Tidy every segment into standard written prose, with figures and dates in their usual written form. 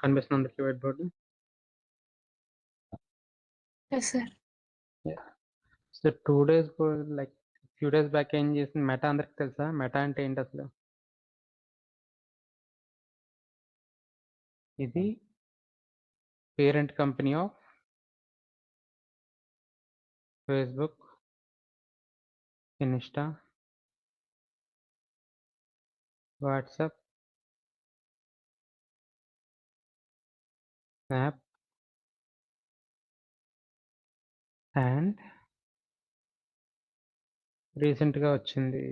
కనిపిస్తుందా అందరికి white board? Yes, sir. Yeah! So 2 days like few days back ఏం చేసింది మెటా అందరికి తెలుసా? మెటా అంటే ఏంటసలు? ఇది parent company of Facebook, Insta, WhatsApp, Snap and రీసెంట్‌గా వచ్చింది.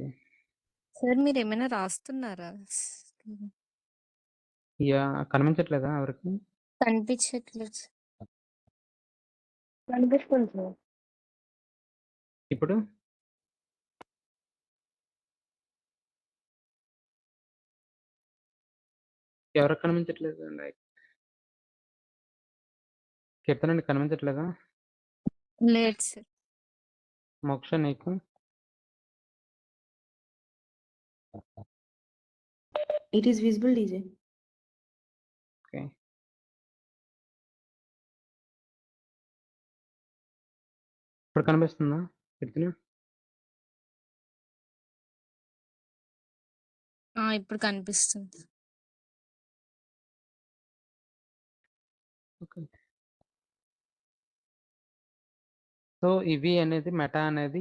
సార్ మీరేమైనా రాస్తున్నారా? కనిపించట్లేదా ఎవరికీ? కనిపించట్లేదు. కనిపిస్తుంది సార్. ఇప్పుడు? ఎవరికి కనిపించట్లేదు? లైక్ కీర్తన నీకు కనిపించట్లేదా? లేదు సార్. మోక్ష నీకు? It is visible, DJ. Okay. ఇప్పుడు కనిపిస్తుందా కీర్తన? ఇప్పుడు కనిపిస్తుంది. ఓకే. సో ఇవి అనేది మెటా అనేది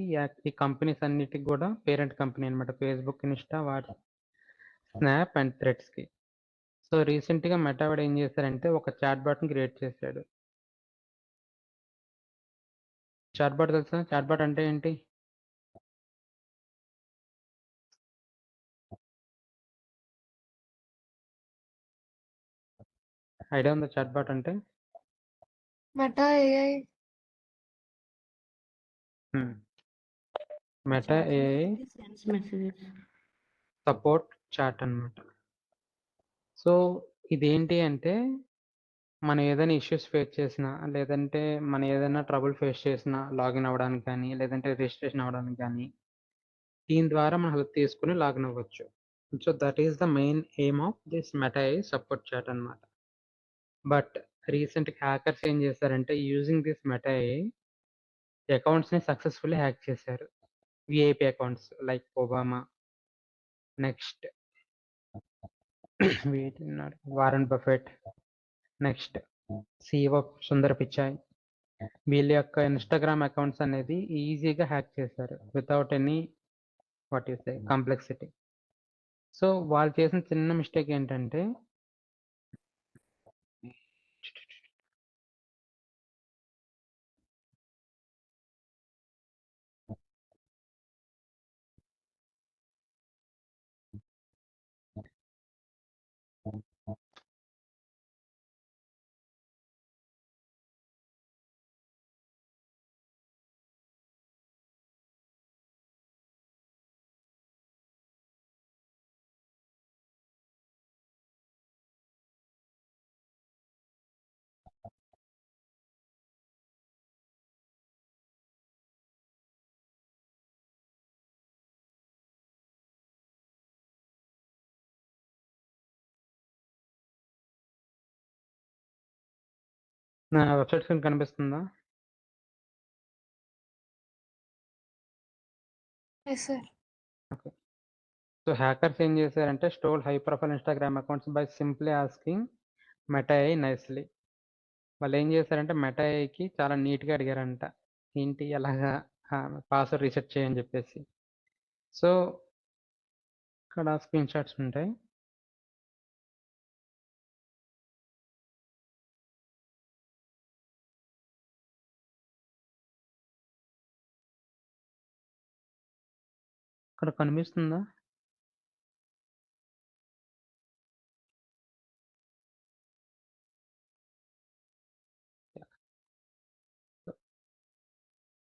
ఈ కంపెనీస్ అన్నిటికి కూడా పేరెంట్ కంపెనీ అనమాట. Facebook, Insta, WhatsApp, Snap and థ్రెడ్స్‌కి. సో రీసెంట్‌గా మెటా వాడు ఏం చేశారంటే ఒక చాట్ బాట్‌ని క్రియేట్ చేశాడు. చాట్ బాట్ తెలుసా? చాట్ బాట్ అంటే ఏంటి? ఐడియా ఉందా చాట్ బాట్ అంటే? Meta AI. Meta Chat AI basically sends messages. Support chat అనమాట. సో ఇదేంటి అంటే మనం ఏదైనా ఇష్యూస్ ఫేస్ చేసినా, లేదంటే మనం ఏదైనా ట్రబుల్ ఫేస్ చేసినా లాగిన్ అవ్వడానికి కానీ, లేదంటే రిజిస్ట్రేషన్ అవ్వడానికి కానీ, దీని ద్వారా మనం హెల్ప్ తీసుకొని లాగిన్ అవ్వచ్చు. So that is the main aim of this Meta AI support chat అనమాట. బట్ రీసెంట్‌గా హ్యాకర్స్ ఏం చేశారంటే యూజింగ్ దిస్ మెటా ఏఐ అకౌంట్స్‌ని సక్సెస్‌ఫుల్లీ హ్యాక్ చేశారు. VIP accounts like Obama, next వీడున్నాడు Warren Buffett, next CEO Sundar Pichai. వీళ్ళ యొక్క ఇన్‌స్టాగ్రామ్ అకౌంట్స్ అనేది ఈజీగా హ్యాక్ చేశారు. Without any what you say complexity. So వాళ్ళు చేసిన చిన్న మిస్టేక్ ఏంటంటే నా వెబ్‌సైట్ స్క్రీన్ కనిపిస్తుందా? Yes sir. Okay. So hackers ఏం చేశారంటే stole high profile Instagram accounts by simply asking meta AI nicely. వాళ్ళేం చేశారంటే మెటా ఏఐకి చాలా నీట్‌గా అడిగారంట. ఏంటి ఎలాగా పాస్వర్డ్ రీసెట్ చేయని చెప్పేసి. సో ఇక్కడ స్క్రీన్ షాట్స్ ఉంటాయి. ఇక్కడ కనిపిస్తుందా?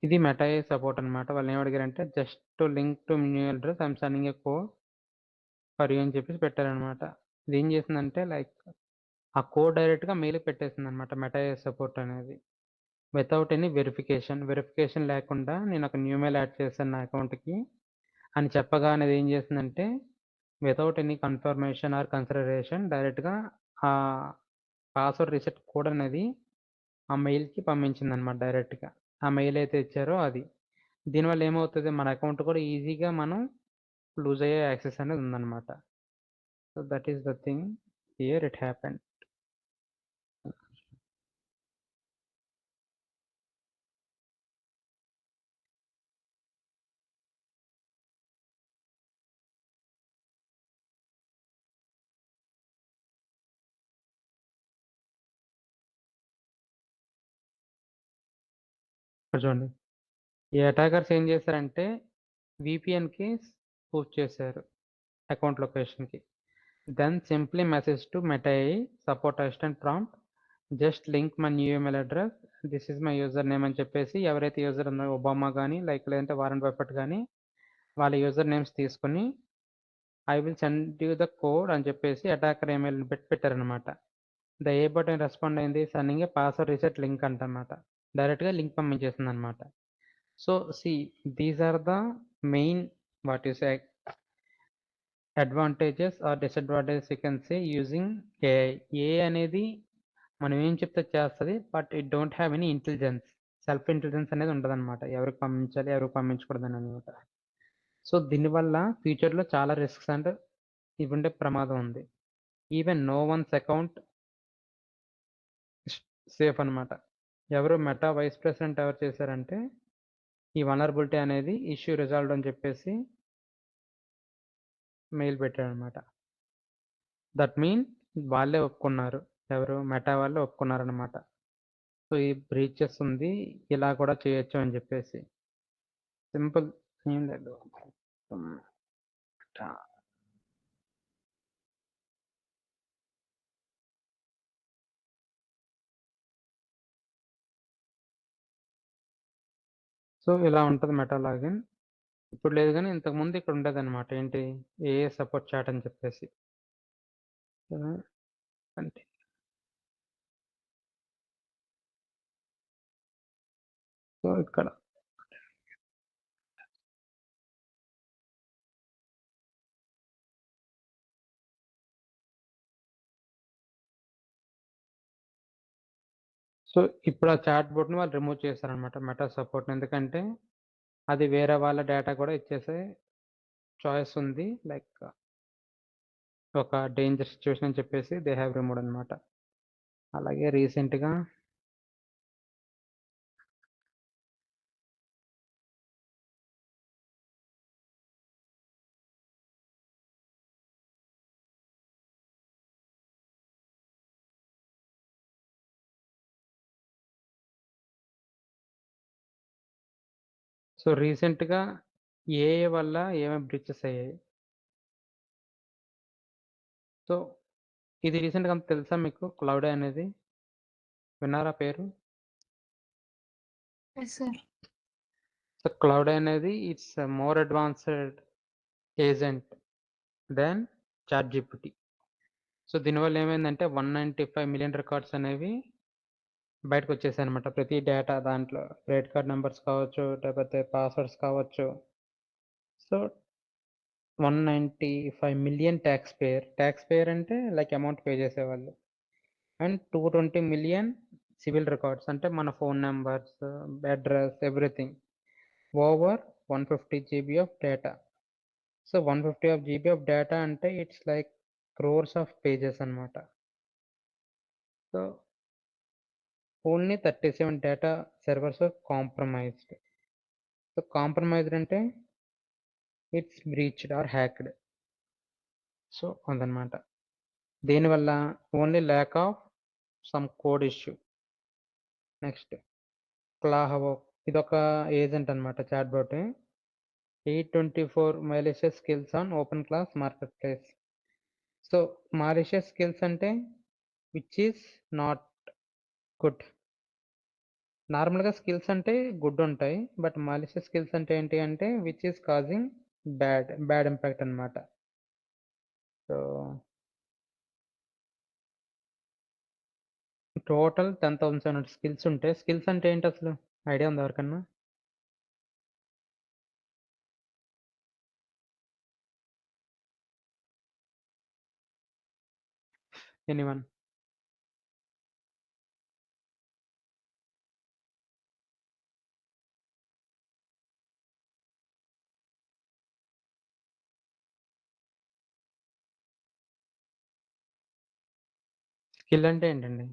ఇది మెటా ఏఐ సపోర్ట్ అనమాట. వాళ్ళు ఏం అడిగారంటే just link to new address I'm sending a code for you అని చెప్పేసి పెట్టారనమాట. ఇదేం చేసిందంటే లైక్ ఆ కోడ్ డైరెక్ట్‌గా మెయిల్‌కి పెట్టేసిందనమాట మెటా ఏఐ సపోర్ట్ అనేది. Without any verification. వెరిఫికేషన్ లేకుండా నేను ఒక న్యూ మెయిల్ యాడ్ చేశాను నా అకౌంట్‌కి అని చెప్పగానే అది ఏం చేసిందంటే without any confirmation or consideration డైరెక్ట్‌గా ఆహ్, పాస్వర్డ్ రీసెట్ కోడ్ అనేది ఆ మెయిల్‌కి పంపించిందనమాట డైరెక్ట్‌గా. ఆ మెయిల్ అయితే ఇచ్చారో అది. దీనివల్ల ఏమవుతది మన అకౌంట్ కూడా ఈజీగా మనం లూజ్ అయ్యే యాక్సెస్ అనేది ఉందనమాట. So, that is the thing here it happened. ఇక్కడ చూడండి. ఈ అటాకర్స్ ఏం చేశారంటే వీపీఎన్‌కి స్పూఫ్ చేశారు అకౌంట్ లొకేషన్‌కి. Then simply message to Meta AI support assistant prompt just link my new email address this is my user name అని చెప్పేసి ఎవరైతే యూజర్ ఉన్నారో ఒబామా కానీ లేదంటే వారెన్ బఫెట్ కానీ వాళ్ళ యూజర్ నేమ్స్ తీసుకొని I will send you the code అని చెప్పేసి అటాకర్ ఈమెయిల్ పెట్టారనమాట. ద ఏ బటన్ రెస్పాండ్ అయింది sending a password reset link అంటనమాట. డైరెక్ట్గా లింక్ పంపించేసింది అనమాట. So see these are the main what you say advantages or disadvantages you can say using AI. AI అనేది మనం ఏం చెప్తే చేస్తుంది, but it don't have any intelligence. Self intelligence అనేది ఉండదన్నమాట. ఎవరికి పంపించాలి ఎవరికి పంపించకూడదు అని అనమాట. సో దీనివల్ల ఫ్యూచర్లో చాలా రిస్క్స్ అండ్ ఇవి ఉండే ప్రమాదం ఉంది. Even know once account safe అనమాట. ఎవరు మెటా వైస్ ప్రెసిడెంట్ ఎవరు చేశారంటే ఈ వనరబిలిటీ అనేది ఇష్యూ రిజాల్వ్డ్ అని చెప్పేసి మెయిల్ పెట్టారనమాట. దట్ మీన్ వాళ్ళే ఒప్పుకున్నారు, ఎవరు మెటా వాళ్ళే ఒప్పుకున్నారనమాట. సో ఈ బ్రీచెస్ ఉంది, ఇలా కూడా చేయొచ్చు అని చెప్పేసి. సింపుల్, ఏం లేదు. సో ఇలా ఉంటుంది మెటా లాగిన్. ఇప్పుడు లేదు కానీ ఇంతకుముందు ఇక్కడ ఉండేది అనమాట. ఏంటి, ఏఏ సపోర్ట్ చాట్ అని చెప్పేసి. అంటే సో ఇక్కడ సో ఇప్పుడు ఆ చాట్ బోట్ని వాళ్ళు రిమూవ్ చేశారనమాట మెటా సపోర్ట్. ఎందుకంటే అది వేరే వాళ్ళ డేటా కూడా ఇచ్చేసే చాయిస్ ఉంది, లైక్ ఒక డేంజర్ సిచ్యువేషన్ అని చెప్పేసి దే హ్యావ్ రిమూవ్డ్ అనమాట. అలాగే రీసెంట్గా ఏఏ వల్ల ఏమేమి బ్రీచెస్ అయ్యాయి. సో ఇది రీసెంట్గా అంత తెలుసా మీకు, క్లౌడ్ అనేది విన్నారా పేరు? Yes, sir. సో క్లౌడ్ అనేది it's more advanced agent than ChatGPT. So దీనివల్ల ఏమైందంటే 195 మిలియన్ రికార్డ్స్ అనేవి బయటకు వచ్చేసాయి అనమాట. ప్రతి డేటా దాంట్లో క్రెడిట్ కార్డ్ నెంబర్స్ కావచ్చు, లేకపోతే పాస్వర్డ్స్ కావచ్చు. సో 195 మిలియన్ ట్యాక్స్ పేయర్ అంటే లైక్ అమౌంట్ పే చేసేవాళ్ళు. అండ్ 220 మిలియన్ సివిల్ రికార్డ్స్ అంటే మన phone numbers, address, everything. Over 150 GB of data. So 150 of GB of data అంటే it's like crores of pages అనమాట. So only 37 data servers are compromised. So compromised అంటే it's breached or hacked. So అదనమాట. దీనివల్ల only lack of some code issue. Next క్లాహవో, ఇదొక agent అనమాట, chat bot. 824 malicious skills on open class marketplace. So malicious skills అంటే which is not good. నార్మల్గా skills అంటే good ఉంటాయి, బట్ మాలిషియస్ స్కిల్స్ అంటే ఏంటి అంటే which is causing bad impact అనమాట. సో టోటల్ 10,700 స్కిల్స్ ఉంటాయి. స్కిల్స్ అంటే ఏంటి అసలు ఐడియా ఉంది ఎవరికన్నా? ఎనీవన్? స్కిల్ అంటే ఏంటండి?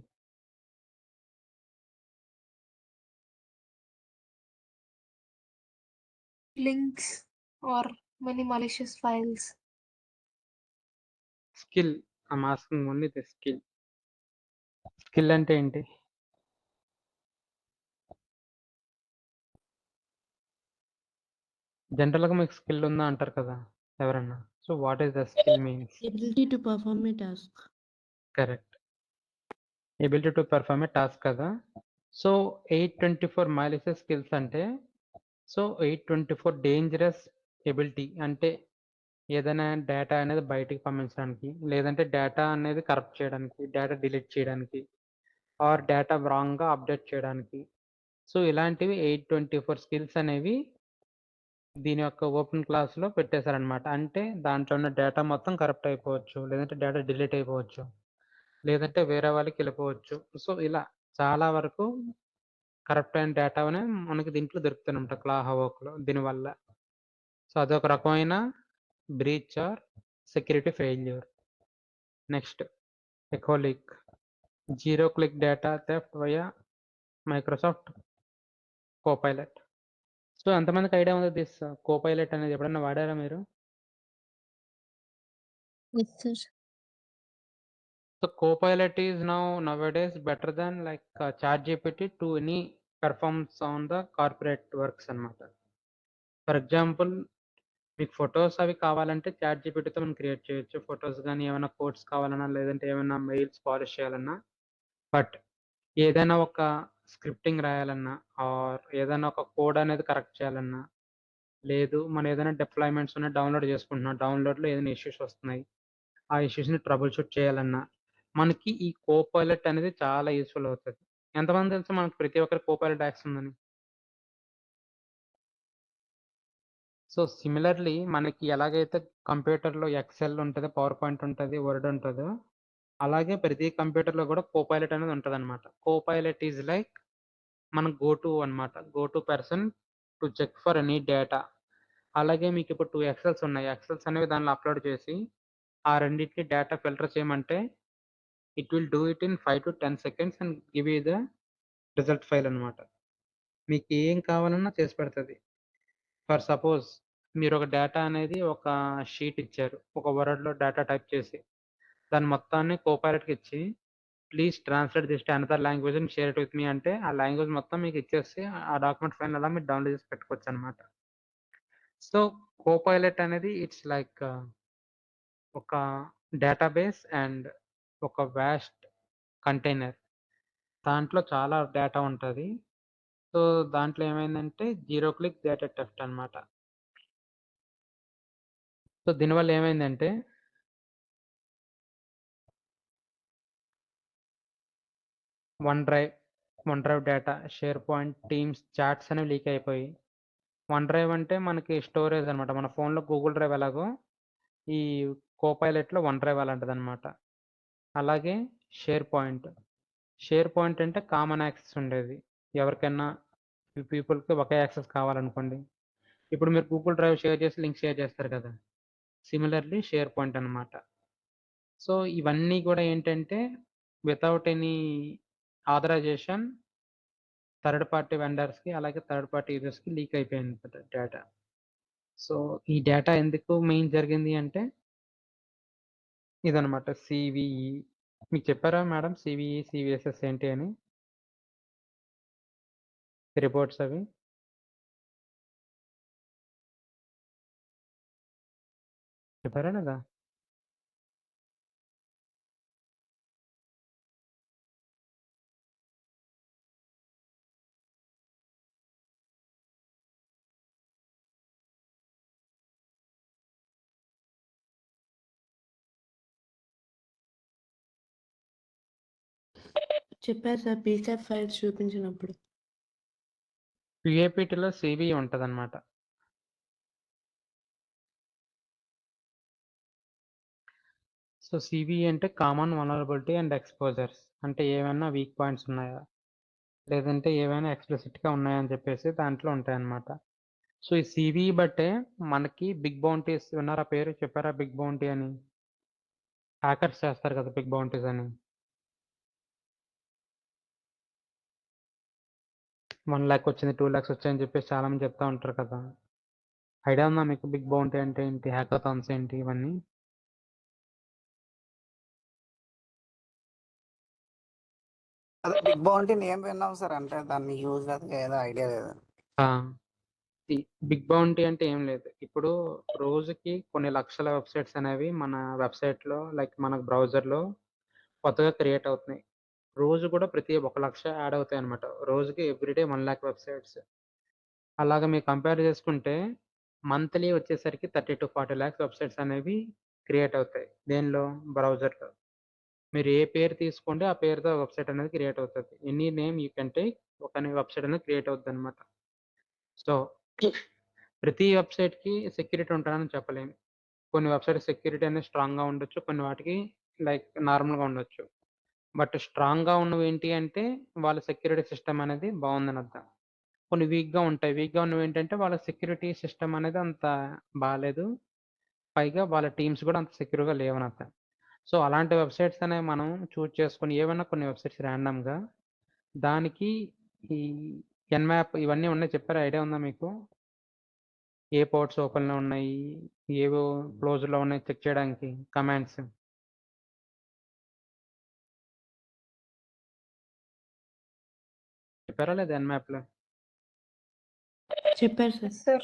Links or many malicious files. Skill. I'm asking only the skill. Skill అంటే ఏంటి? జనరల్‌గా మీకు స్కిల్ ఉందా అంటారు కదా! ఎవరన్నా. So, what is the skill means? Ability to perform a task. Correct. Ability to perform A task కదా! సో, 824 మాలిషియస్ స్కిల్స్ అంటే, సో, 824 డేంజరస్ ఎబిలిటీ అంటే ఏదైనా డేటా అనేది బయటికి పంపించడానికి, లేదంటే డేటా అనేది కరప్ట్ చేయడానికి, డేటా డిలీట్ చేయడానికి, ఆర్ డేటా రాంగ్‌గా అప్డేట్ చేయడానికి. సో, ఇలాంటివి 824 స్కిల్స్ అనేవి దీని యొక్క ఓపెన్ క్లాస్‌లో పెట్టేశారనమాట. అంటే దాంట్లో ఉన్న డేటా మొత్తం కరప్ట్ అయిపోవచ్చు. లేదంటే డేటా డిలీట్ అయిపోవచ్చు. లేదంటే వేరే వాళ్ళకెళ్ళిపోవచ్చు. సో, ఇలా చాలా వరకు కరప్ట్ అయిన డేటా అనేది మనకి దీంట్లో దొరుకుతుందనమాట క్లాహోవోక్‌లో దీనివల్ల. సో, అదొక రకమైన breach or security failure. Next EchoLeak. Zero click data theft via Microsoft Copilot. So, ఎంతమందికి ఐడియా ఉంది కోపైలట్ అనేది ఎప్పుడన్నా వాడారా మీరు? Yes, sir. So Copilot is nowadays better than like ChatGPT to any performs on the corporate works అన్నమాట. For example మీకు photos అవి కావాలంటే ChatGPTతో మనం క్రియేట్ చేయొచ్చు. ఫోటోస్ గానీ, ఏమైనా కోడ్స్ కావాలన్నా, లేదంటే ఏమైనా మెయిల్స్ పాలిష్ చేయాలన్నా. బట్ ఏదైనా ఒక స్క్రిప్టింగ్ రాయాలన్నా, ఆర్ ఏదైనా ఒక కోడ్ అనేది కరెక్ట్ చేయాలన్నా, లేదు మనం ఏదైనా డిప్లాయ్‌మెంట్స్ ఉన్నాయి డౌన్‌లోడ్ చేసుకుంటున్నాం. డౌన్‌లోడ్‌లో ఏదైనా ఇష్యూస్ వస్తున్నాయి. ఆ ఇష్యూస్‌ని ట్రబుల్ షూట్ చేయాలన్నా, మనకి ఈ కోపైలట్ అనేది చాలా యూజ్‌ఫుల్ అవుతది. ఎంతమందికి తెలుసు మనకు ప్రతి ఒక్కరికి కోపైలట్ యాక్సెస్ ఉందని? సో, సిమిలర్‌లీ మనకి ఎలాగైతే కంప్యూటర్‌లో ఎక్సెల్ ఉంటది, పవర్ పాయింట్ ఉంటది, వర్డ్ ఉంటదో, అలాగే ప్రతి కంప్యూటర్‌లో కూడా కోపైలట్ అనేది ఉంటదనమాట. కోపైలట్ ఈస్ లైక్ మన గో టు అనమాట. Go to person to check for any data. అలాగే మీకిప్పుడు 2 ఎక్సెల్స్ ఉన్నాయి. ఎక్సెల్స్ అనేవి దాంట్లో అప్‌లోడ్ చేసి, ఆ రెండిటిని డేటా ఫిల్టర్ చేయమంటే it will do it in 5-10 seconds and give you the result file అనమాట. మీకు ఏం కావాలన్నా చేసి పెడతది. ఫర్ సపోజ్ మీరొక డేటా అనేది ఒక షీట్ ఇచ్చారు. ఒక వర్డ్‌లో డేటా టైప్ చేసి, దాన్ని మొత్తాన్ని కోపైలట్‌కి ఇచ్చి, please translate this to another language and share it with me అంటే, ఆ లాంగ్వేజ్ మొత్తం మీకు ఇచ్చేసి, ఆ డాక్యుమెంట్ ఫైల్‌ని అలా మీరు డౌన్‌లోడ్ చేసి పెట్టుకోవచ్చనమాట. సో, కోపైలట్ అనేది ఇట్స్ లైక్ ఒక డేటాబేస్ అండ్ ఒక వాస్ట్ కంటైనర్. దాంట్లో చాలా డేటా ఉంటది. సో, దాంట్లో ఏమైందంటే జీరో క్లిక్ డేటా థెఫ్ట్ అనమాట. సో, దీనివల్ల ఏమైందంటే OneDrive data, SharePoint, Teams, chats అనేవి లీక్ అయిపోయి, వన్ డ్రైవ్ అంటే మనకి స్టోరేజ్ అనమాట. మన ఫోన్‌లో గూగుల్ డ్రైవ్ ఎలాగో, ఈ కోపైలట్‌లో వన్ డ్రైవ్ అలాంటిదనమాట. అలాగే షేర్ పాయింట్. షేర్ పాయింట్ అంటే కామన్ యాక్సెస్ ఉండేది. ఎవరికైనా పీపుల్‌కి ఒకే యాక్సెస్ కావాలనుకోండి. ఇప్పుడు మీరు గూగుల్ డ్రైవ్ షేర్ చేసి లింక్ షేర్ చేస్తారు కదా! సిమిలర్‌లీ షేర్ పాయింట్ అనమాట. సో, ఇవన్నీ గూడా ఏంటంటే without any authorisation third party వెండర్స్‌కి, అలాగే థర్డ్ పార్టీ యూజర్స్‌కి లీక్ అయిపోయిందనమాట డేటా. సో, ఈ డేటా ఎందుకు మెయిన్ జరిగింది అంటే ఇదనమాట సీవీఈ. మీకు చెప్పారా మేడం సీవీఈ, సీవీఎస్ఎస్ ఏంటి అని? రిపోర్ట్స్ అవి? చెప్పారా లేదా? చెప్పారు సార్ పీకాప్ ఫైల్స్ చూపించినప్పుడు. పీఏపీటీలో సీవీఈ ఉంటదనమాట. సో, సీవీఈ అంటే కామన్ వల్నరబిలిటీ అండ్ ఎక్స్‌పోజర్స్. అంటే ఏవన్నా వీక్ పాయింట్స్ ఉన్నాయా? లేదంటే ఏవైనా ఎక్స్‌ప్లిసిట్‌గా ఉన్నాయా అని చెప్పేసి దాంట్లో ఉంటాయన్నమాట. సో, ఈ సీవీఈ బట్టే మనకి బిగ్ బౌంటీస్ విన్నారా పేరు? చెప్పారా బిగ్ బౌంటీ అని? హ్యాకర్స్ చేస్తారు కదా! బిగ్ బౌంటీస్ అని. 1,00,000 వచ్చింది, 2,00,000 వచ్చాయని చెప్పేసి చాలా మంది చెప్తా ఉంటారు కదా! ఐడియా ఉందా మీకు బిగ్ బౌంటీ అంటే ఏంటి? హ్యాకథాన్స్ ఏంటి ఇవన్నీ? అదే బిగ్ బౌంటీ నేమ్ విన్నాం సార్. అంటే దాన్ని యూజ్ అది ఏదో ఐడియా లేదు. ఆ! ఈ బిగ్ బౌంటీ అంటే ఏం లేదు. ఇప్పుడు రోజుకి కొన్ని లక్షల వెబ్‌సైట్స్ అనేవి మన వెబ్‌సైట్‌లో లైక్ మన బ్రౌజర్‌లో కొత్తగా క్రియేట్ అవుతున్నాయి. రోజు కూడా ప్రతి 1,00,000 యాడ్ అవుతాయన్నమాట. రోజుకి ఎవ్రీడే 1,00,000 వెబ్‌సైట్స్. అలాగా మీరు కంపేర్ చేసుకుంటే మంత్లీ వచ్చేసరికి 30-40 లాక్స్ వెబ్‌సైట్స్ అనేవి క్రియేట్ అవుతాయి. దేనిలో? బ్రౌజర్‌లో. మీరు ఏ పేరు తీసుకోండి ఆ పేరుతో వెబ్‌సైట్ అనేది క్రియేట్ అవుతది. Any name you can take ఒక వెబ్‌సైట్ అనేది క్రియేట్ అవుద్దన్నమాట. సో, ప్రతి వెబ్‌సైట్‌కి సెక్యూరిటీ ఉంటదని చెప్పలేము. కొన్ని వెబ్‌సైట్ సెక్యూరిటీ అనేది స్ట్రాంగ్‌గా ఉండొచ్చు. కొన్ని వాటికి లైక్ నార్మల్‌గా ఉండొచ్చు. బట్ స్ట్రాంగ్‌గా ఉన్నవేంటి అంటే వాళ్ళ సెక్యూరిటీ సిస్టమ్ అనేది బావుందని అర్థం. కొన్ని వీక్‌గా ఉంటాయి. వీక్‌గా ఉన్నవేంటంటే వాళ్ళ సెక్యూరిటీ సిస్టమ్ అనేది అంత బాలేదు. పైగా వాళ్ళ టీమ్స్ కూడా అంత సెక్యూర్‌గా లేవని అర్థం. సో, అలాంటి వెబ్‌సైట్స్ అనేవి మనం చూజ్ చేసుకొని ఏవన్నా కొన్ని వెబ్‌సైట్స్ ర్యాండమ్‌గా దానికి ఈ ఎన్‌మ్యాప్ ఇవన్నీ ఉన్నాయి చెప్పారా? ఐడియా ఉందా మీకు? ఏ పోర్ట్స్ ఓపెన్‌లో ఉన్నాయి, ఏవో క్లోజ్డ్‌లో ఉన్నాయి చెక్ చేయడానికి కమాండ్స్. చెప్పారా లేదా ఎన్‌మ్యాప్‌లో? చెప్పారు సార్. Yes, sir.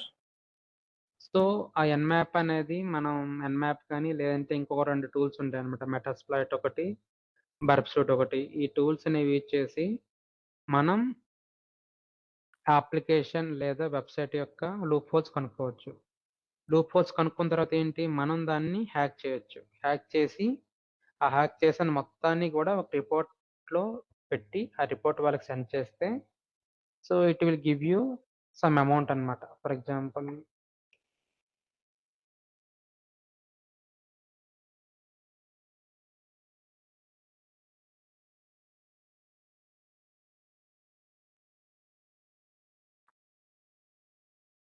సో, ఆ ఎన్‌మ్యాప్ అనేది మనం ఎన్‌మ్యాప్ కానీ లేదంటే ఇంకొక 2 టూల్స్ ఉంటాయన్నమాట. మెటాస్ప్లాయిట్ ఒకటి, బర్ప్ సూట్ ఒకటి. ఈ టూల్స్ అనేవి యూజ్ చేసి మనం అప్లికేషన్ లేదా వెబ్‌సైట్ యొక్క లూప్ హోల్స్ కనుక్కోవచ్చు. లూప్ హోల్స్ కనుక్కున్న తర్వాత ఏంటి? మనం దాన్ని హ్యాక్ చేయొచ్చు. హ్యాక్ చేసి ఆ హ్యాక్ చేసిన మొత్తాన్ని కూడా ఒక రిపోర్ట్‌లో పెట్టి ఆ రిపోర్ట్ వాళ్ళకి సెండ్ చేస్తే so, it will give you some amount అన్నమాట. For example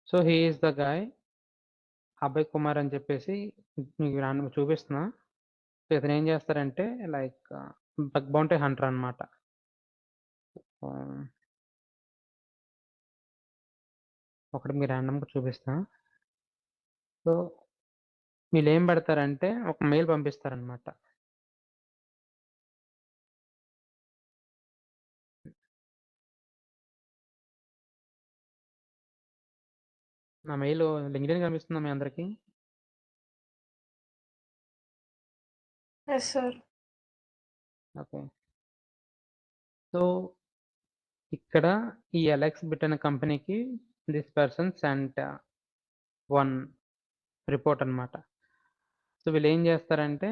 so, he is the guy Abhay Kumar అని చెప్పేసి మీకు చూపిస్తున్నా. సో, ఇతను ఏం చేస్తారంటే లైక్ బగ్ బౌంటీ హంటర్ అన్నమాట. ఆహ్, ఒకటి మీకు రాండమ్‌గా చూపిస్తా. సో, వీళ్ళేం పెడతారంటే ఒక మెయిల్ పంపిస్తారన్నమాట. నా మెయిల్ లింక్డ్ఇన్ కనిపిస్తుందా మీ అందరికి? Yes, sir. ఓకే. సో, ఇక్కడ ఈ ఎలెక్స్ బిట్ అనే కంపెనీకి this person sent one report అన్నమాట. సో, వీళ్ళేం చేస్తారంటే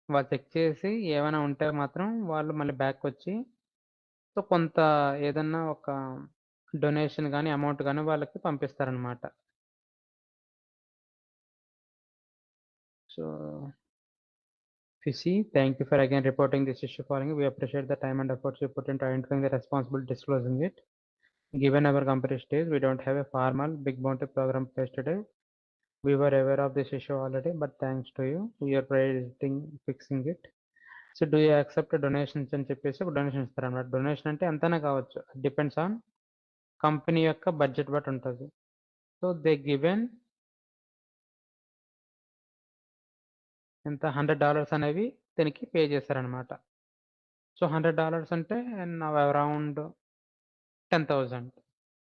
వాళ్ళు చెక్ చేసి ఏమైనా ఉంటే మాత్రం వాళ్ళు మళ్ళీ బ్యాక్‌కొచ్చి సో, కొంత ఏదన్నా ఒక డొనేషన్ గాని, అమౌంట్ గాని వాళ్ళకి పంపిస్తారన్నమాట. So, Fishy, thank you for again reporting this issue following. We appreciate the time and efforts you put into identifying the responsible disclosing it. Given our company stage, we don't have a formal big bounty program place today. We were aware of this issue already, but thanks to you, we are prioritizing fixing it. So do you accept donations అని చెప్పేసి ఒక donation ఇస్తారన్నమాట. Donation అంటే ఎంతైనా కావచ్చు. Depends on company యొక్క budget బట్టి ఉంటుంది. So they given ఎంత $100 అనేవి దీనికి పే చేశారనమాట. సో $100 అంటే నవ్ అరౌండ్ 10,000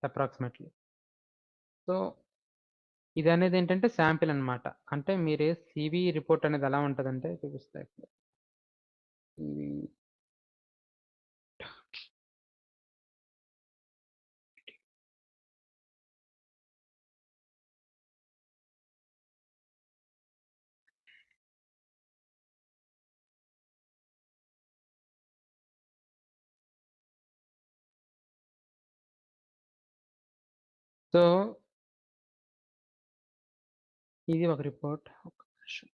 అప్రాక్సిమేట్లీ. సో ఇదనేది ఏంటంటే శాంపిల్ అనమాట. అంటే మీరే సీవీ రిపోర్ట్ అనేది ఎలా ఉంటదంటే చూపిస్తా ఇక్కడ. CV సో ఇది ఒక రిపోర్ట్. ఒక నిమిషం.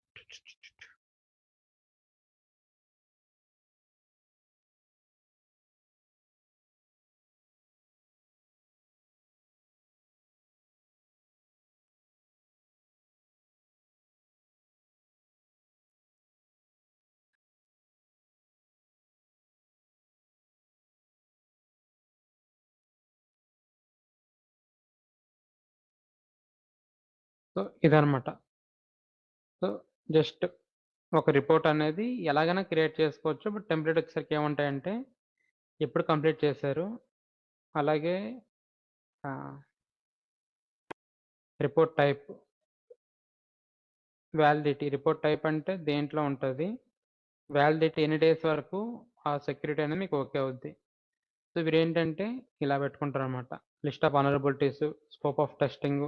సో ఇదనమాట. సో జస్ట్ ఒక రిపోర్ట్ అనేది ఎలాగైనా క్రియేట్ చేసుకోవచ్చు. బట్ టెంప్లేట్ వచ్చేసరికి ఏముంటాయంటే ఎప్పుడు కంప్లీట్ చేశారు, అలాగే report type, validity. Report type అంటే దేంట్లో ఉంటుంది, వ్యాలిడిటీ ఎన్ని డేస్ వరకు ఆ సెక్యూరిటీ అనేది మీకు ఓకే అవుద్ది. సో వీరేంటంటే ఇలా పెట్టుకుంటారనమాట. List of vulnerabilities, scope of testing,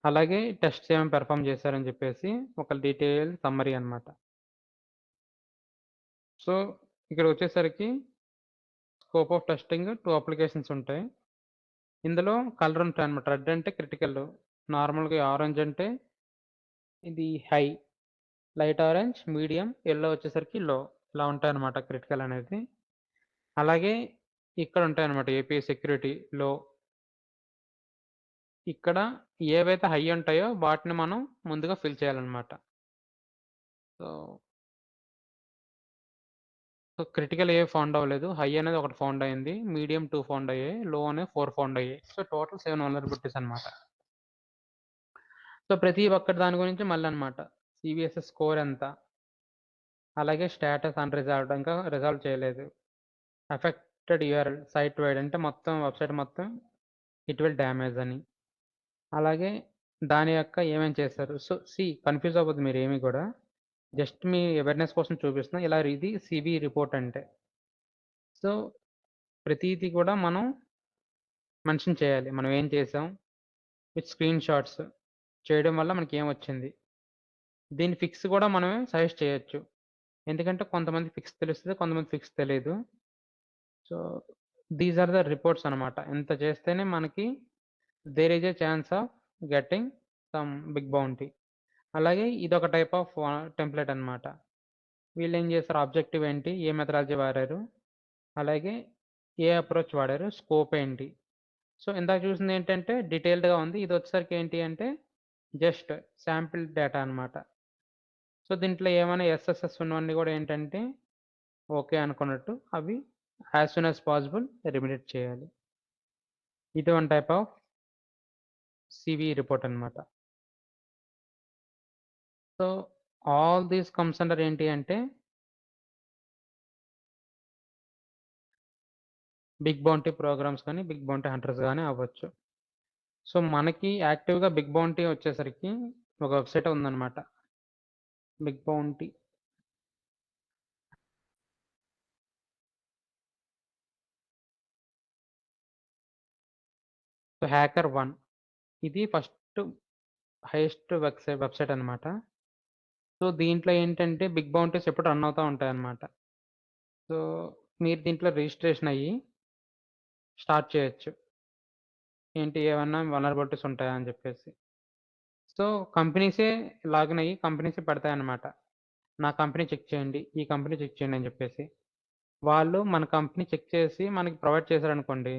అలాగే టెస్ట్స్ ఏమైనా పెర్ఫామ్ చేశారని చెప్పేసి ఒక డీటెయిల్ సమ్మరీ అనమాట. సో ఇక్కడ వచ్చేసరికి స్కోప్ ఆఫ్ టెస్టింగ్ 2 అప్లికేషన్స్ ఉంటాయి. ఇందులో కలర్ ఉంటాయి అనమాట. రెడ్ అంటే క్రిటికల్, నార్మల్గా ఆరెంజ్ అంటే ఇది high, light orange medium, yellow వచ్చేసరికి లో. ఇలా ఉంటాయన్నమాట క్రిటికల్ అనేది. అలాగే ఇక్కడ ఉంటాయన్నమాట ఏపీ సెక్యూరిటీ లో. ఇక్కడ ఏవైతే హై ఉంటాయో వాటిని మనం ముందుగా ఫిల్ చేయాలన్నమాట. సో క్రిటికల్ ఏ ఫౌండ్ అవ్వలేదు, హై అనేది ఒకటి ఫౌండ్ అయింది, మీడియం 2 ఫౌండ్ అయ్యాయి, లో అనే 4 ఫౌండ్ అయ్యాయి. సో టోటల్ 7 వల్నరబిలిటీస్ అనమాట. సో ప్రతి ఒక్కటి దాని గురించి మళ్ళీ అనమాట. సివిఎస్ఎస్ స్కోర్ ఎంత, అలాగే స్టేటస్ అన్రిజాల్వ్డ్, ఇంకా రిజాల్వ్ చేయలేదు. అఫెక్టెడ్ యూఆర్ఎల్ సైట్ వైడ్ అంటే మొత్తం వెబ్సైట్ మొత్తం ఇట్ విల్ డ్యామేజ్ అని, అలాగే దాని యొక్క ఏమేమి చేశారు. సో కన్ఫ్యూజ్ అవ్వద్దు మీరు ఏమి కూడా, జస్ట్ మీ అవేర్నెస్ కోసం చూపిస్తున్నా. ఇలా ఇది సివి రిపోర్ట్ అంటే. సో ప్రతిదీ కూడా మనం మెన్షన్ చేయాలి, మనం ఏం చేసాం, విత్ స్క్రీన్ షాట్స్ చేయడం వల్ల మనకి ఏం వచ్చింది. దీని ఫిక్స్ కూడా మనమే సజెస్ట్ చేయొచ్చు, ఎందుకంటే కొంతమంది ఫిక్స్ తెలుస్తుంది, కొంతమంది ఫిక్స్ తెలియదు. So these are the reports అనమాట. ఇంత చేస్తేనే మనకి there is a chance of getting some big bounty. అలాగే ఇదొక టైప్ ఆఫ్ టెంప్లెట్ అనమాట. వీళ్ళు ఏం చేస్తారు, ఆబ్జెక్టివ్ ఏంటి, ఏ మెథడాలజీ వాడారు, అలాగే ఏ అప్రోచ్ వాడారు, స్కోప్ ఏంటి. సో ఇందాక చూసింది ఏంటంటే డీటెయిల్డ్గా ఉంది, ఇది వచ్చేసరికి ఏంటి అంటే జస్ట్ శాంపిల్ డేటా అనమాట. సో దీంట్లో ఏమైనా ఎస్ఎస్ఎస్ ఉన్నవన్నీ కూడా ఏంటంటే ఓకే అనుకున్నట్టు అవి as soon as possible remediate చేయాలి. ఇది one type of CV report అనమాట. So all these comes under ఏంటి అంటే బిగ్ బౌంటీ ప్రోగ్రామ్స్ కానీ బిగ్ బౌంటీ హంటర్స్ కానీ అవ్వచ్చు. సో మనకి యాక్టివ్గా బిగ్ బౌంటీ వచ్చేసరికి ఒక వెబ్సైట్ ఉందన్నమాట, బిగ్ బౌంటీ. సో హ్యాకర్1 ఇది ఫస్ట్ హైయెస్ట్ వెబ్సైట్ అనమాట. సో దీంట్లో ఏంటంటే బిగ్ బౌంటీస్ ఎప్పుడు రన్ అవుతూ ఉంటాయి అన్నమాట. సో మీరు దీంట్లో రిజిస్ట్రేషన్ అయ్యి స్టార్ట్ చేయొచ్చు, ఏంటి ఏమన్నా వల్నరబిలిటీస్ ఉంటాయా అని చెప్పేసి. సో కంపెనీసే లాగిన్ అయ్యి కంపెనీసే పెడతాయన్నమాట, నా కంపెనీ చెక్ చేయండి, ఈ కంపెనీ చెక్ చేయండి అని చెప్పేసి. వాళ్ళు మన కంపెనీ చెక్ చేసి మనకి ప్రొవైడ్ చేశారనుకోండి,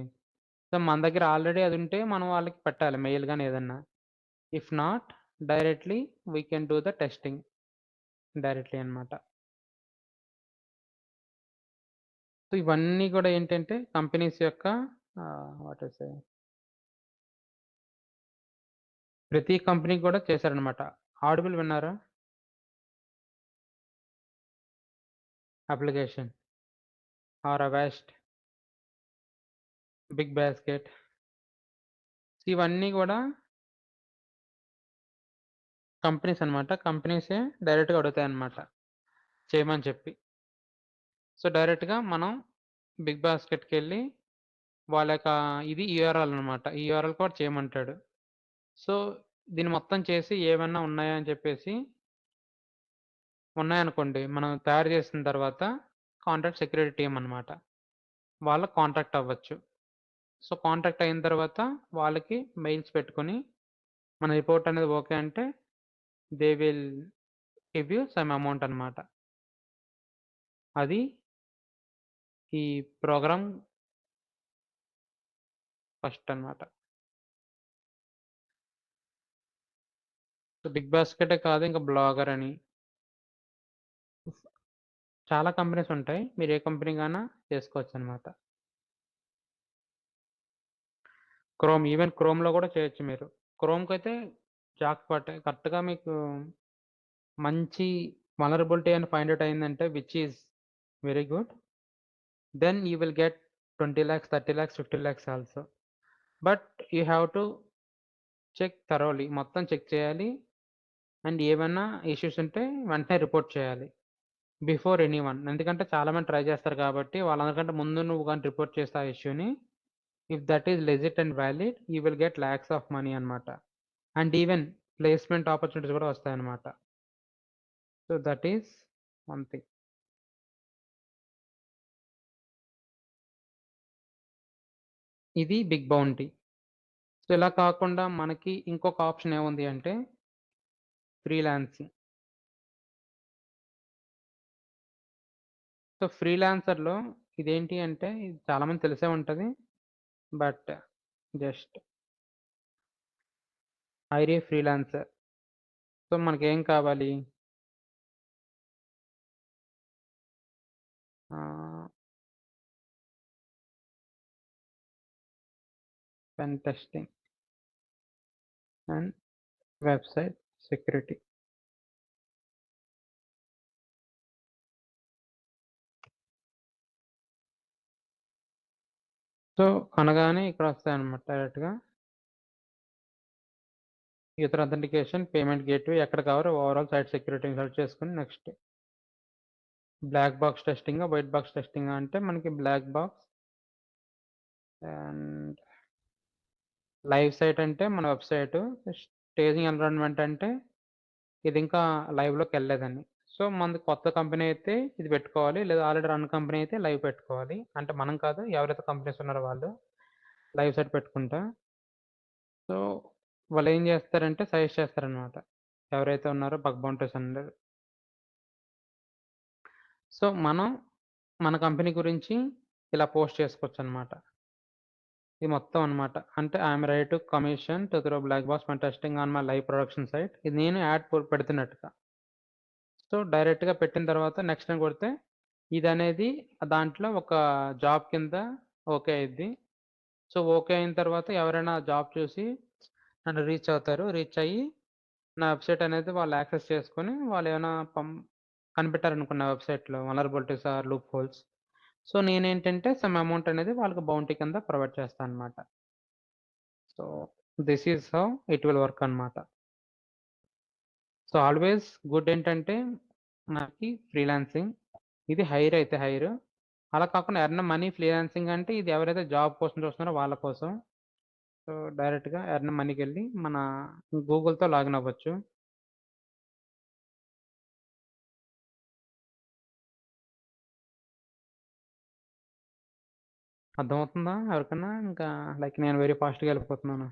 సో మన దగ్గర ఆల్రెడీ అది ఉంటే మనం వాళ్ళకి పెట్టాలి మెయిల్ కానీ ఏదన్నా. If not directly we can do the testing directly అనమాట. సో ఇవన్నీ కూడా ఏంటంటే కంపెనీస్ యొక్క వాట్ ఇస్ ప్రతి కంపెనీ కూడా చేశారనమాట. ఆడిబుల్ విన్నారా, application or Avast, BigBasket, ఇవన్నీ కూడా కంపెనీస్ అనమాట. కంపెనీసే డైరెక్ట్గా అడుగుతాయి అన్నమాట చేయమని చెప్పి. సో డైరెక్ట్గా మనం బిగ్ బాస్కెట్కి వెళ్ళి వాళ్ళ యొక్క ఇది యూఆర్ఎల్ అనమాట, ఈ యూఆర్ఎల్ కూడా చేయమంటాడు. సో దీన్ని మొత్తం చేసి ఏమన్నా ఉన్నాయా అని చెప్పేసి, ఉన్నాయనుకోండి మనం తయారు చేసిన తర్వాత కాంట్రాక్ట్ సెక్యూరిటీ టీమ్ అనమాట, వాళ్ళకి కాంటాక్ట్ అవ్వచ్చు. సో కాంటాక్ట్ అయిన తర్వాత వాళ్ళకి మెయిల్స్ పెట్టుకొని మన రిపోర్ట్ అనేది ఓకే అంటే they will give you some amount అనమాట. అది ఈ ప్రోగ్రామ్ ఫస్ట్ అనమాట. సో బిగ్ బాస్కెటే కాదు, ఇంకా బ్లాగర్ అని చాలా కంపెనీస్ ఉంటాయి, మీరు ఏ కంపెనీ కైనా చేసుకోవచ్చు అనమాట. క్రోమ్, ఈవెన్ క్రోమ్లో కూడా చేయొచ్చు మీరు. క్రోమ్కి అయితే జాక్పాట్ కరెక్ట్‌గా మీకు మంచి వలనరబిలిటీ అని ఫైండ్ ఔట్ అయిందంటే which is very good. Then you will get 20 lakhs, 30 lakhs, 50 lakhs also. But you have to check thoroughly. మొత్తం చెక్ చేయాలి. అండ్ ఏవన్నా ఇష్యూస్ ఉంటే వెంటనే రిపోర్ట్ చేయాలి. Before anyone. ఎందుకంటే చాలామంది ట్రై చేస్తారు కాబట్టి వాళ్ళందరికంటే ముందు నువ్వు గాని రిపోర్ట్ చేస్తే ఆ ఇష్యూని, if that is legit and valid you will get lakhs of money అన్నమాట. అండ్ ఈవెన్ ప్లేస్‌మెంట్ ఆపర్చునిటీస్ కూడా వస్తాయన్నమాట. So that is one thing. ఇది బిగ్ బౌంటీ. సో ఇలా కాకుండా మనకి ఇంకొక ఆప్షన్ ఏముంది అంటే ఫ్రీలాన్సింగ్. సో ఫ్రీలాన్సర్‌లో ఇదేంటి అంటే ఇది చాలా మందికి తెలిసే ఉంటది. But just hire a freelancer. So మనకేం కావాలి? Pen testing and website security. So అనగానే ఇక్కడ వస్తాయన్నమాట డైరెక్ట్‌గా. యూజర్ అథెంటికేషన్, పేమెంట్ గేట్‌వే ఎక్కడ కావాలో ఓవరాల్ సైట్ సెక్యూరిటీని సెలెక్ట్ చేసుకొని నెక్స్ట్. బ్లాక్ బాక్స్ టెస్టింగా, వైట్ బాక్స్ టెస్టింగా అంటే మనకి black box. And live site అంటే మన వెబ్‌సైటు. స్టేజింగ్ ఎన్విరాన్మెంట్ అంటే ఇది ఇంకా లైవ్‌లోకి వెళ్ళలేదని. సో మనది కొత్త కంపెనీ అయితే ఇది పెట్టుకోవాలి. లేదా ఆల్రెడీ రన్ కంపెనీ అయితే లైవ్ పెట్టుకోవాలి. అంటే మనం కాదు, ఎవరైతే కంపెనీస్ ఉన్నారో వాళ్ళు లైవ్ సైట్ పెట్టుకుంటా. సో వాళ్ళేం చేస్తారంటే సజెస్ట్ చేస్తారనమాట. ఎవరైతే ఉన్నారో బగ్ బౌంటీస్ అందరూ. సో మనం మన కంపెనీ గురించి ఇలా పోస్ట్ చేసుకోవచ్చనమాట. ఇది మొత్తం అన్నమాట. అంటే I'm ready to commission to throw black box pen testing on my live production site. ఇది నేను యాడ్ పెడుతున్నట్టుగా. సో డైరెక్ట్‌గా పెట్టిన తర్వాత నెక్స్ట్ అని కొడితే ఇదనేది దాంట్లో ఒక జాబ్ కింద ఓకే అయిద్ది. సో ఓకే అయిన తర్వాత ఎవరైనా జాబ్ చూసి నన్ను రీచ్ అవుతారు. రీచ్ అయ్యి నా వెబ్‌సైట్ అనేది వాళ్ళు యాక్సెస్ చేసుకొని వాళ్ళేమైనా కనిపెట్టారనుకో నా వెబ్‌సైట్‌లో vulnerabilities or loop holes. So నేనేంటంటే సమ్ అమౌంట్ అనేది వాళ్ళకి బౌంటీ కింద ప్రొవైడ్ చేస్తా అనమాట. So this is how it will work అనమాట. సో ఆల్వేస్ గుడ్ ఏంటంటే మనకి ఫ్రీలాన్సింగ్. ఇది హైర్ అయితే హైర్. అలా కాకుండా ఎర్న్ మనీ ఫ్రీలాన్సింగ్ అంటే ఇది ఎవరైతే జాబ్ కోసం చూస్తున్నారో వాళ్ళ కోసం. సో డైరెక్ట్‌గా ఎర్న్ మనీకెళ్ళి మన గూగుల్‌తో లాగిన్ అవ్వచ్చు. అర్థమవుతుందా ఎవరికన్నా? ఇంకా లైక్ నేను వెరీ ఫాస్ట్‌గా వెళ్ళిపోతున్నాను.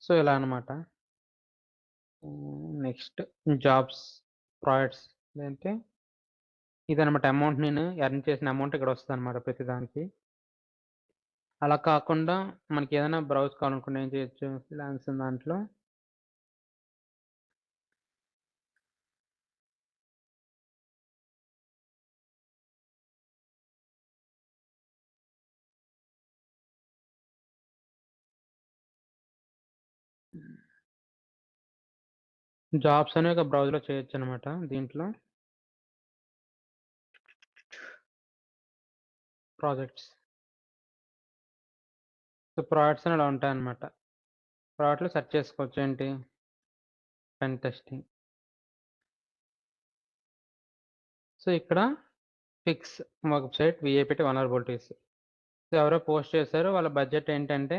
సో ఇలా అనమాట. నెక్స్ట్ జాబ్స్, ప్రాజెక్ట్స్ అంటే ఇదనమాట. అమౌంట్ నేను ఎర్న్ చేసిన అమౌంట్ ఇక్కడ వస్తదనమాట ప్రతిదానికి. అలా కాకుండా మనకేదైనా బ్రౌజ్ కావాలనుకుంటే ఏం చేయొచ్చు ఫ్రీలాన్సింగ్ దాంట్లో. జాబ్స్ అనేవి ఒక బ్రౌజ్‌లో చేయొచ్చనమాట దీంట్లో. ప్రాజెక్ట్స్. సో ప్రాజెక్ట్స్ అని ఇలా ఉంటాయన్నమాట. ప్రాజెక్ట్‌లో సెర్చ్ చేసుకోవచ్చు. ఏంటి? Pen testing. సో ఇక్కడ ఫిక్స్ వెబ్‌సైట్ వీఐపీటీ వల్నరబిలిటీస్. సో ఎవరో పోస్ట్ చేశారు. వాళ్ళ బడ్జెట్ ఏంటంటే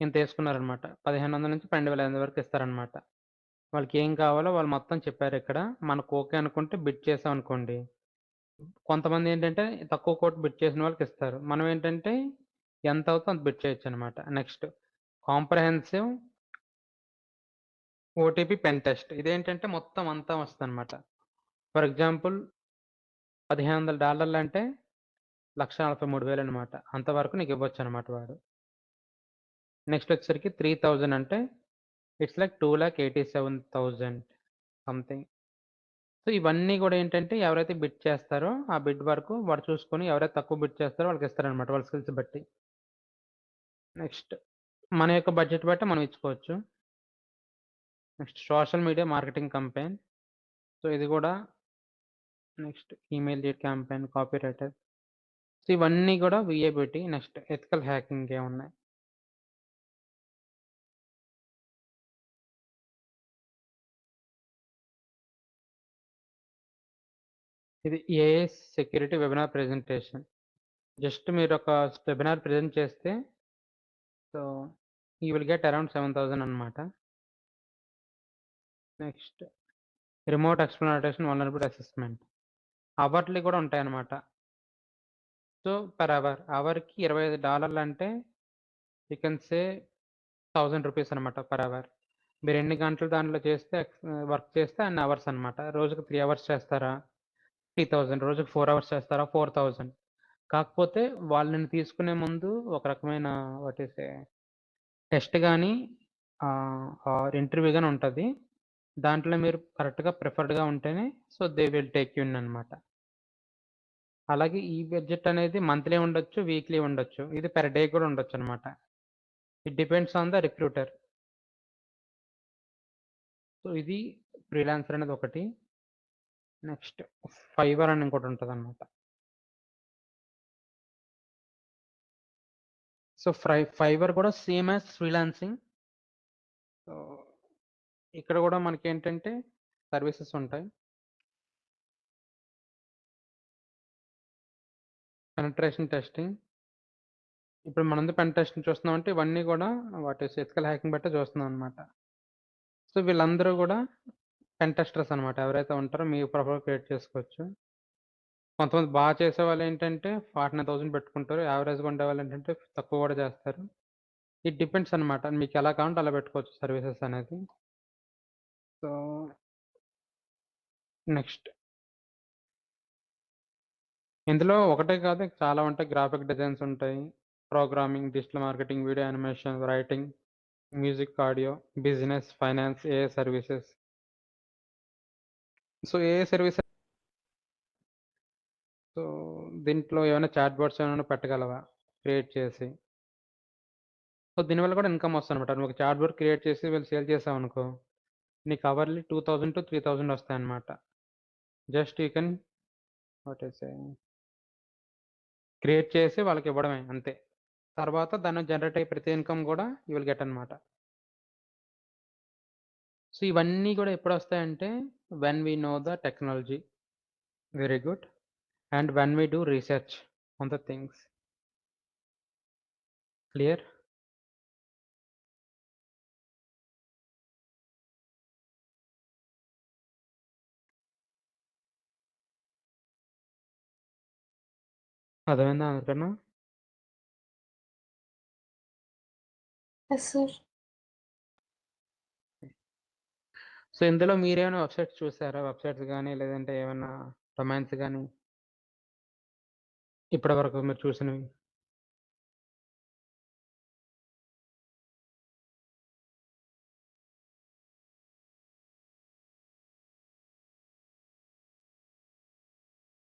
ఇంత ఏసుకున్నారనమాట. 1500 నుంచి 12,500 వరకు ఇస్తారనమాట. వాళ్ళకి ఏం కావాలో వాళ్ళు మొత్తం చెప్పారు ఇక్కడ. మనకు ఓకే అనుకుంటే బిడ్ చేసామనుకోండి. కొంతమంది ఏంటంటే తక్కువ కోట్ బిడ్ చేసిన వాళ్ళకి ఇస్తారు. మనం ఏంటంటే ఎంత అవుతుందో అంత బిడ్ చేయొచ్చనమాట. Next comprehensive OTP pen test. ఇదేంటంటే మొత్తం అంతా వస్తదనమాట. ఫర్ ఎగ్జాంపుల్ $1,500 అంటే 1,43,000 అనమాట. అంతవరకు నీకు ఇవ్వొచ్చనమాట వాడు. నెక్స్ట్ వచ్చేసరికి 3000 అంటే ఇట్స్ లైక్ 2,87,000 సంథింగ్. సో ఇవన్నీ కూడా ఏంటంటే ఎవరైతే బిడ్ చేస్తారో ఆ బిడ్ వరకు వాడు చూసుకొని ఎవరైతే తక్కువ బిడ్ చేస్తారో వాళ్ళకి ఇస్తారనమాట వాళ్ళ స్కిల్స్ బట్టి. నెక్స్ట్ మన యొక్క బడ్జెట్ బట్టి మనం ఇచ్చుకోవచ్చు. Next social media marketing campaign. So ఇది కూడా next email lead campaign, copy writer. So ఇవన్నీ కూడా విఏబిటీ. నెక్స్ట్ ఎథికల్ హ్యాకింగ్ ఏమున్నాయి. ఇది ఏఏ సెక్యూరిటీ వెబినార్ ప్రెజెంటేషన్. జస్ట్ మీరు ఒక వెబినార్ ప్రెజెంట్ చేస్తే so you will get around 7,000 అనమాట. Next remote exploration vulnerability assessment. Hourly కూడా ఉంటాయన్నమాట. సో పర్ అవర్కి $25 అంటే యూ కెన్ సే 1000 రూపీస్ అనమాట పర్ అవర్. మీరు ఎన్ని గంటలు దాంట్లో చేస్తే వర్క్ చేస్తే అన్ని అవర్స్ అనమాట. రోజుకు 3 అవర్స్ చేస్తారా 3,000, రోజుకు 4 అవర్స్ చేస్తారా 4,000. కాకపోతే వాళ్ళని తీసుకునే ముందు ఒక రకమైన వాట్ ఈస్ టెస్ట్ కానీ ఇంటర్వ్యూ కానీ ఉంటుంది. దాంట్లో మీరు కరెక్ట్గా ప్రిఫర్డ్గా ఉంటేనే so they will take you in అనమాట. అలాగే ఈ బడ్జెట్ అనేది మంత్లీ ఉండొచ్చు, వీక్లీ ఉండొచ్చు, ఇది పెర్ డే కూడా ఉండొచ్చు అనమాట. It depends on the recruiter. So ఇది ఫ్రీలాన్సర్ అనేది ఒకటి. నెక్స్ట్ ఫైవర్ అని ఇంకోటి ఉంటుంది అనమాట. సో ఫైవర్ కూడా సేమ్ యాజ్ ఫ్రీలాన్సింగ్. సో ఇక్కడ కూడా మనకి ఏంటంటే సర్వీసెస్ ఉంటాయి. Penetration testing. ఇప్పుడు మనందరూ పెన్ టెస్టింగ్ చూస్తున్నాం అంటే ఇవన్నీ కూడా వాటి ఎథికల్ హ్యాకింగ్ బట్టే చూస్తున్నాం అనమాట. సో వీళ్ళందరూ కూడా పెన్ టెస్టర్స్ అనమాట. ఎవరైతే ఉంటారో మీ ప్రొఫైల్ క్రియేట్ చేసుకోవచ్చు. కొంతమంది బాగా చేసే వాళ్ళు ఏంటంటే 49,000 పెట్టుకుంటారు. యావరేజ్గా ఉండే వాళ్ళు ఏంటంటే తక్కువ కూడా చేస్తారు. ఇట్ డిపెండ్స్ అనమాట. మీకు ఎలా కావాలంటే అలా పెట్టుకోవచ్చు సర్వీసెస్ అనేది. సో నెక్స్ట్ ఇందులో ఒకటే కాదు చాలా ఉంటాయి. గ్రాఫిక్ డిజైన్స్ ఉంటాయి, programming, digital marketing, video animation, writing, music, audio, business, finance, ఏఏ సర్వీసెస్. సో ఏఏ సర్వీసెస్ సో దీంట్లో ఏమైనా చాట్ బోర్డ్స్ ఏమైనా పెట్టగలవా క్రియేట్ చేసి. సో దీనివల్ల కూడా ఇన్కమ్ వస్తుంది అనమాట. నువ్వు ఒక చాట్ బోర్డ్ క్రియేట్ చేసి వీళ్ళు సేల్ చేసావు అనుకో నీకు అవర్లీ 2,000 to 3,000 వస్తాయి అనమాట. Just you can what is create చేసి వాళ్ళకి ఇవ్వడమే అంతే. తర్వాత దాన్ని జనరేట్ అయ్యే ప్రతి ఇన్కమ్ కూడా యూ విల్ గెట్ అనమాట. సో ఇవన్నీ కూడా ఎప్పుడు వస్తాయంటే when we know the technology very good and when we do research on the things. Clear? అర్థమైందా అందరికన్నా? Yes, sir. సో ఇందులో మీరేమైనా వెబ్సైట్స్ చూసారా? వెబ్సైట్స్ కానీ లేదంటే ఏమైనా డొమైన్స్ కానీ ఇప్పటి వరకు మీరు చూసినవి?